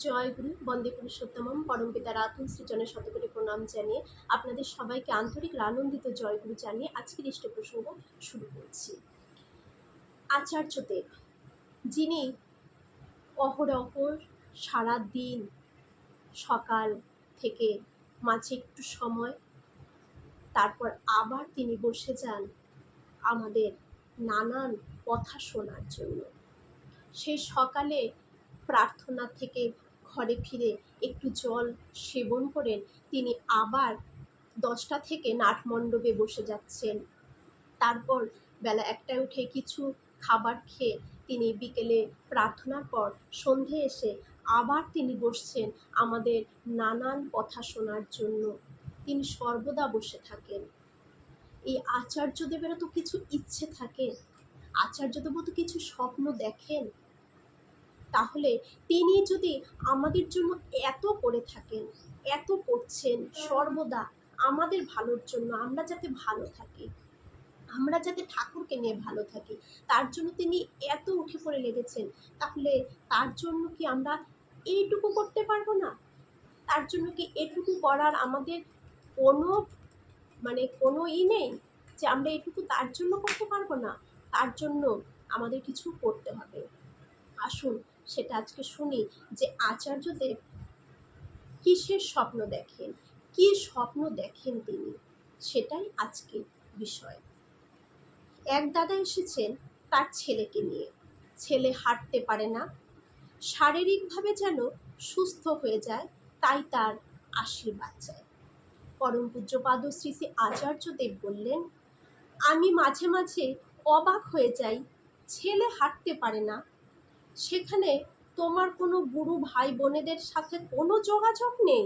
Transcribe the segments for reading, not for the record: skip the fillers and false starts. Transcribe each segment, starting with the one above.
জয়গুরু বন্দে পুরুষোত্তমম পরমপিতা রাতুল সৃজনের শতকোটি প্রণাম জানিয়ে আপনাদের সবাইকে আন্তরিক আনন্দিত জয়গুরু জানিয়ে আজকের ইষ্ট প্রসঙ্গ শুরু করছি। আচার্যদেব, যিনি অহরহর সারা দিন সকাল থেকে মাঝে একটু সময়, তারপর আবার তিনি বসে যান আমাদের নানান কথা শোনার জন্য। সেই সকালে প্রার্থনা থেকে ঘরে ফিরে একটু জল সেবন করেন, তিনি আবার 10টা থেকে নাটমণ্ডপে বসে যাচ্ছেন। তারপর বেলা 1টায় উঠে কিছু খাবার খেয়ে তিনি বিকেলে প্রার্থনার পর সন্ধে এসে আবার তিনি বসছেন আমাদের নানান কথা শোনার জন্য। তিনি সর্বদা বসে থাকেন। এই আচার্যদেবেরও তো কিছু ইচ্ছে থাকে, আচার্যদেবও তো কিছু স্বপ্ন দেখেন। তাহলে তিনি যদি আমাদের জন্য এত করে থাকেন, এত করছেন সর্বদা আমাদের ভালোর জন্য, আমরা যাতে ভালো থাকি, আমরা যাতে ঠাকুরকে নিয়ে ভালো থাকি, তার জন্য তিনি এত উঠে পড়ে লেগেছেন, তাহলে তার জন্য কি আমরা এইটুকু করতে পারবো না? তার জন্য কি এটুকু করার আমাদের কোনো কোনো নেই যে আমরা এটুকু তার জন্য করতে পারবো না? তার জন্য আমাদের কিছু করতে হবে। আসুন সেটা আজকে শুনি যে আচার্যদেব কিসের স্বপ্ন দেখেন, কি স্বপ্ন দেখেন তিনি, সেটাই আজকে বিষয়। এক দাদা এসেছেন তার ছেলেকে নিয়ে। ছেলে হাঁটতে পারে না, শারীরিকভাবে যেন সুস্থ হয়ে যায়, তাই তার আশীর্বাদ চায়। পরম পূজ্যপাদ শ্রী শ্রী আচার্যদেব বললেন, আমি মাঝে মাঝে অবাক হয়ে যাই, ছেলে হাঁটতে পারে না, সেখানে তোমার কোনো গুরু ভাই বোনেদের সাথে কোনো যোগাযোগ নেই?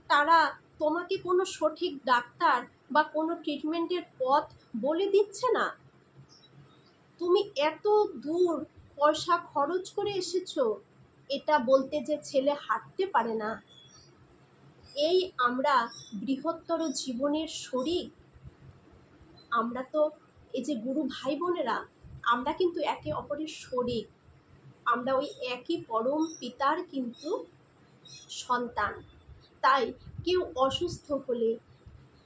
তারা তোমাকে কোনো সঠিক ডাক্তার বা কোনো ট্রিটমেন্টের পথ বলে দিচ্ছে না? তুমি এত দূর পয়সা খরচ করে এসেছো এটা বলতে যে ছেলে হাঁটতে পারে না? এই আমরা বৃহত্তর জীবনের শরীর, আমরা তো এই যে গুরু ভাই বোনেরা, আমরা কিন্তু একে অপরের শরীর, আমরা ওই একই পরম পিতার কিন্তু সন্তান। তাই কেউ অসুস্থ হলে,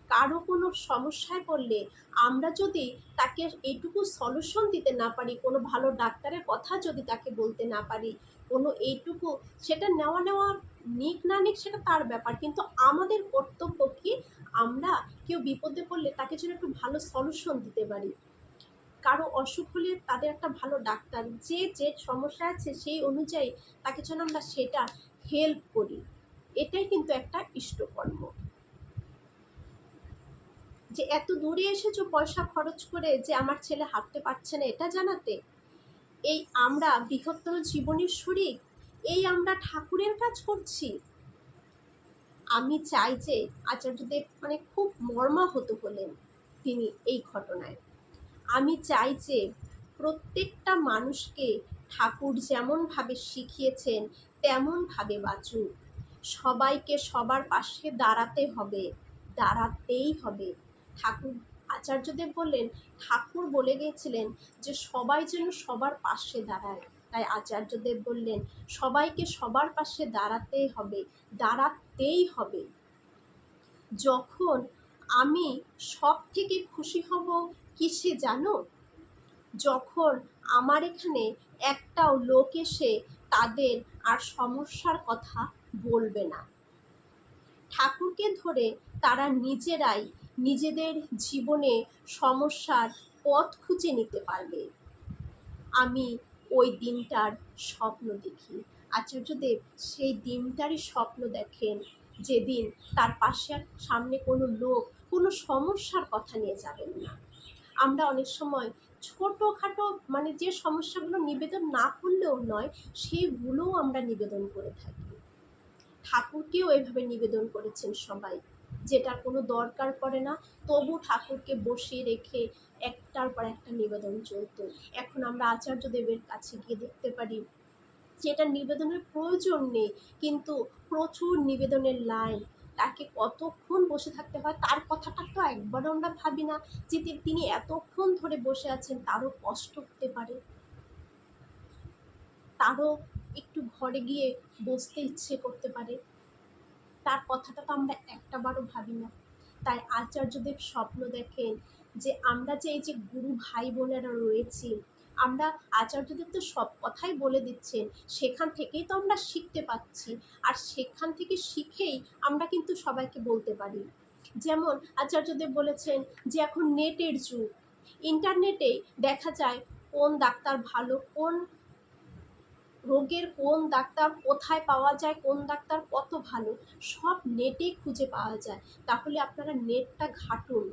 কারো কোনো সমস্যায় পড়লে আমরা যদি তাকে এইটুকু সলিউশন দিতে না পারি, কোনো ভালো ডাক্তারের কথা যদি তাকে বলতে না পারি, কোনো এইটুকু, সেটা নেওয়া নিক না নিক সেটা তার ব্যাপার, কিন্তু আমাদের কর্তব্য কি আমরা কেউ বিপদে পড়লে তাকে যেন একটু ভালো সলিউশন দিতে পারি। কারো অসুখ হলে তাদের একটা ভালো ডাক্তার, যে যে সমস্যা আছে সেই অনুযায়ী তাকে যেন আমরা সেটা হেল্প করি। এটাই কিন্তু একটা ইষ্টকর্ম। যে এত দূরে এসেছো পয়সা খরচ করে যে আমার ছেলে হাঁটতে পারছে না এটা জানাতে, এই আমরা বৃহত্তর জীবনের শরীর, এই আমরা ঠাকুরের কাজ করছি। আমি চাই যে আচার্যদেব খুব মর্মাহত হলেন তিনি এই ঘটনায়। আমি চাই যে প্রত্যেকটা মানুষকে ঠাকুর যেমনভাবে শিখিয়েছেন তেমনভাবে বাঁচুক। সবাইকে সবার পাশে দাঁড়াতে হবে, দাঁড়াতেই হবে। ঠাকুর আচার্যদেব বললেন, ঠাকুর বলে গিয়েছিলেন যে সবাই যেন সবার পাশে দাঁড়ায়। তাই আচার্যদেব বললেন সবাইকে সবার পাশে দাঁড়াতেই হবে, দাঁড়াতেই হবে। যখন আমি সব থেকে খুশি হব কিসে জানো? যখন আমার এখানে একটাও লোক এসে তাদের আর সমস্যার কথা বলবে না, ঠাকুরকে ধরে তারা নিজেরাই নিজেদের জীবনে সমস্যার পথ খুঁজে নিতে পারবে। আমি ওই দিনটার স্বপ্ন দেখি। আচার্যদেব সেই দিনটারই স্বপ্ন দেখেন, যেদিন তার পাশে সামনে কোনো লোক কোনো সমস্যার কথা নিয়ে যাবেন না। আমরা অনেক সময় ছোটোখাটো যে সমস্যাগুলো নিবেদন না করলেও নয়, সেগুলোও আমরা নিবেদন করে থাকি। ঠাকুরকেও এভাবে নিবেদন করেছেন সবাই, যেটার কোনো দরকার পড়ে না, তবু ঠাকুরকে বসিয়ে রেখে একটার পর একটা নিবেদন চলত। এখন আমরা আচার্যদেবের কাছে গিয়ে দেখতে পারি যেটা নিবেদনের প্রয়োজন নেই, কিন্তু প্রচুর নিবেদনের লাইন, তাকে কতক্ষণ বসে থাকতে হয় তার কথাটা তো একবারও আমরা ভাবি না যে তিনি এতক্ষণ ধরে বসে আছেন, তারও কষ্ট হতে পারে, তারও একটু ঘরে গিয়ে বসতে ইচ্ছে করতে পারে, তার কথাটা তো আমরা একটাবারও ভাবি না। তাই আচার্যদেব স্বপ্ন দেখেন যে আমরা যে এই যে গুরু ভাই বোনেরা রয়েছি, আমরা, আচার্যদেব তো সব কথাই বলে দিচ্ছেন, সেখান থেকেই তো আমরা শিখতে পাচ্ছি, আর সেখান থেকে শিখেই আমরা কিন্তু সবাইকে বলতে পারি। যেমন আচার্যদেব বলেছেন যে এখন নেটের যুগ, ইন্টারনেটে দেখা যায় কোন ডাক্তার ভালো, কোন রোগের কোন ডাক্তার কোথায় পাওয়া যায়, কোন ডাক্তার কত ভালো, সব নেটেই খুঁজে পাওয়া যায়। তাহলে আপনারা নেটটা ঘাঁটুন,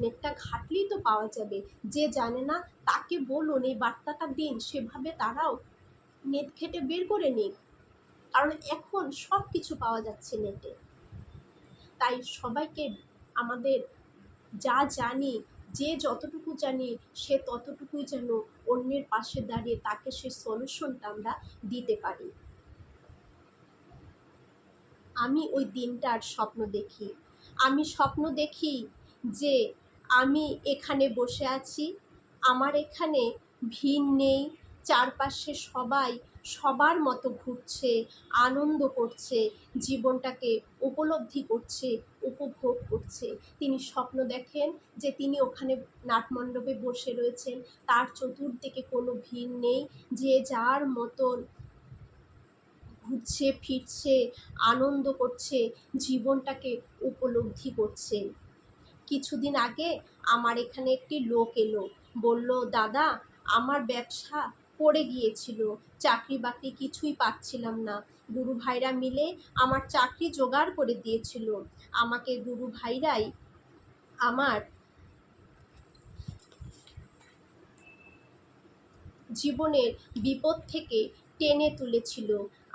নেটটা ঘাঁটলেই তো পাওয়া যাবে। যে জানে না তাকে বলুন, এই বার্তাটা দিন, সেভাবে তারাও নেট ঘেঁটে বের করে নিক, কারণ এখন সব কিছু পাওয়া যাচ্ছে নেটে। তাই সবাইকে আমাদের যা জানি, যে যতটুকু জানি সে ততটুকুই যেন অন্যের পাশে দাঁড়িয়ে তাকে সে সলিউশনটা আমরা দিতে পারি। আমি ওই দিনটার স্বপ্ন দেখি। আমি স্বপ্ন দেখি যে আমি এখানে বসে আছি, আমার এখানে ভিড় নেই, চারপাশে সবাই সবার মতো ঘুরছে, আনন্দ করছে, জীবনটাকে উপলব্ধি করছে, উপভোগ করছে। তিনি স্বপ্ন দেখেন যে তিনি ওখানে নাটমণ্ডপে বসে রয়েছেন, তার চতুর্দিকে কোনো ভিড় নেই, যে যার মতন ঘুরছে ফিরছে, আনন্দ করছে, জীবনটাকে উপলব্ধি করছে। কিছুদিন আগে আমার এখানে একটি লোক এলো, বলল, দাদা আমার ব্যবসা পড়ে গিয়েছিল, চাকরি বাকরি কিছুই পাচ্ছিলাম না, গুরু ভাইরা মিলে আমার চাকরি জোগাড় করে দিয়েছিল। আমাকে গুরু ভাইরাই আমার জীবনের বিপদ থেকে টেনে তুলেছিল।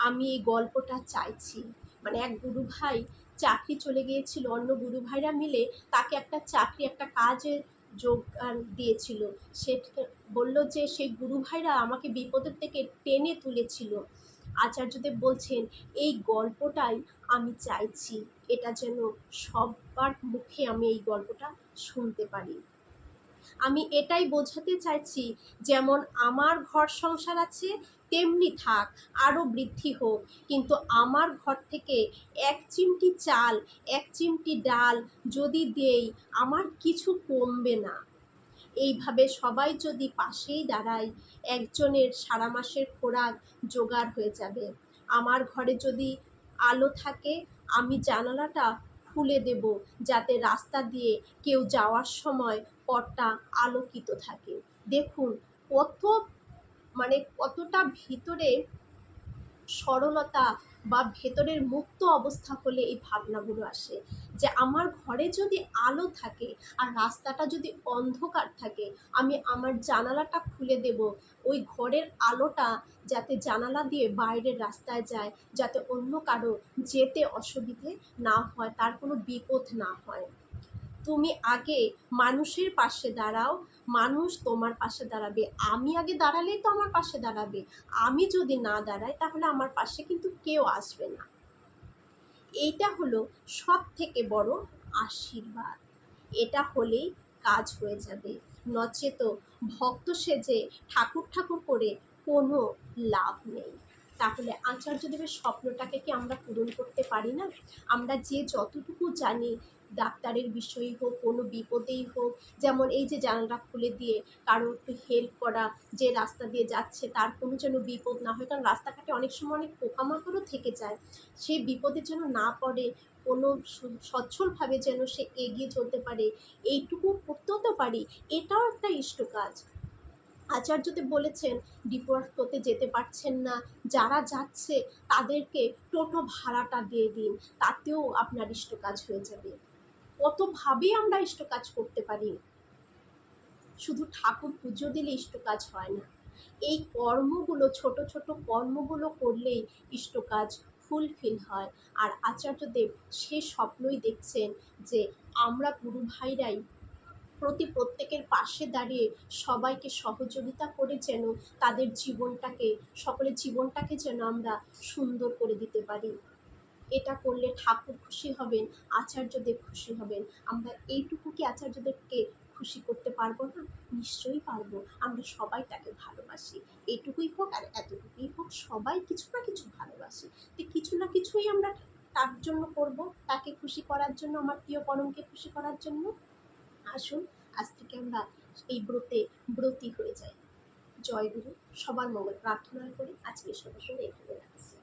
আমি এই গল্পটা চাইছি। মানে এক গুরু ভাই চাকরি চলে গিয়েছিল, অন্য গুরু ভাইরা মিলে তাকে একটা চাকরি, একটা কাজের যোগান দিয়েছিল। সে বলল যে সেই গুরু ভাইরা আমাকে বিপদের থেকে টেনে তুলেছিল। আচার্যদেব বলছেন এই গল্পটাই আমি চাইছি, এটা যেন সবার মুখে আমি এই গল্পটা শুনতে পারি। আমি এটাই বোঝাতে চাইছি, যেমন আমার ঘর সংসার আছে তেমনি থাক, আরও বৃদ্ধি হোক, কিন্তু আমার ঘর থেকে এক চিমটি চাল, এক চিমটি ডাল যদি দেই, আমার কিছু কমবে না। এইভাবে সবাই যদি পাশেই দাঁড়ায়, একজনের সারা মাসের খোরাক জোগাড় হয়ে যাবে। আমার ঘরে যদি আলো থাকে, আমি জানালাটা খুলে দেব, যাতে রাস্তা দিয়ে কেউ যাওয়ার সময় পথটা আলোকিত থাকে। দেখুন কত, মানে কতটা ভিতরে সরলতা বা ভেতরের মুক্ত অবস্থা হলে এই ভাবনাগুলো আসে, যে আমার ঘরে যদি আলো থাকে আর রাস্তাটা যদি অন্ধকার থাকে, আমি আমার জানালাটা খুলে দেব, ওই ঘরের আলোটা যাতে জানালা দিয়ে বাইরের রাস্তায় যায়, যাতে অন্য কারো যেতে অসুবিধে না হয়, তার কোনো বিপদ না হয়। তুমি আগে মানুষের পাশে দাঁড়াও, মানুষ তোমার পাশে দাঁড়াবে। আমি আগে দাঁড়ালেই তো আমার পাশে দাঁড়াবে। আমি যদি না দাঁড়াই তাহলে আমার পাশে কিন্তু কেউ আসবে না। এইটা হলো সব থেকে বড় আশীর্বাদ। এটা হলেই কাজ হয়ে যাবে, নচেত ভক্ত সেজে ঠাকুর ঠাকুর করে কোনো লাভ নেই। তাহলে আচার্যদেবের স্বপ্নটাকে কি আমরা পূরণ করতে পারি না? আমরা যে যতটুকু জানি, ডাক্তারের বিষয়ই হোক, কোনো বিপদেই হোক, যেমন এই যে জানালা খুলে দিয়ে কারো একটু হেল্প করা, যে রাস্তা দিয়ে যাচ্ছে তার কোনো যেন বিপদ না হয়, কারণ রাস্তাঘাটে অনেক সময় অনেক পোকামাকড়ও থেকে যায়, সেই বিপদে যেন না পড়ে, কোনো সচ্ছলভাবে যেন সে এগিয়ে চলতে পারে, এইটুকু করতেও তো পারি, এটাও একটা ইষ্ট কাজ। আচার্যদেব বলেছেন ডিপোর্টতে যেতে পারছেন না, যারা যাচ্ছে তাদেরকে টোটো ভাড়াটা দিয়ে দিন, তাতেও আপনার ইষ্ট কাজ হয়ে যাবে। কতভাবেই আমরা ইষ্ট কাজ করতে পারি, শুধু ঠাকুর পুজো দিলে ইষ্ট কাজ হয় না। এই কর্মগুলো, ছোট ছোট কর্মগুলো করলেই ইষ্ট কাজ ফুলফিল হয়। আর আচার্যদেব সে স্বপ্নই দেখছেন যে আমরা গুরু ভাইরাই প্রত্যেকের পাশে দাঁড়িয়ে সবাইকে সহযোগিতা করে যেন তাদের জীবনটাকে, সকলের জীবনটাকে যেন আমরা সুন্দর করে দিতে পারি। এটা করলে ঠাকুর খুশি হবেন, আচার্যদেব খুশি হবেন। আমরা এইটুকু কি আচার্যদেবকে খুশি করতে পারবো না? নিশ্চয়ই পারবো। আমরা সবাই তাকে ভালোবাসি। এটুকুই হোক আর এতটুকুই হোক, সবাই কিছু না কিছু ভালোবাসি। তো কিছু না কিছুই আমরা তার জন্য করব, তাকে খুশি করার জন্য, আমার প্রিয় পরমকে খুশি করার জন্য। আসুন আজ থেকে আমরা এই ব্রতে ব্রতী হয়ে যাই। জয় গুরু। সবার মঙ্গল প্রার্থনা করি। আজকে সবার সঙ্গে এখানে রাখছি।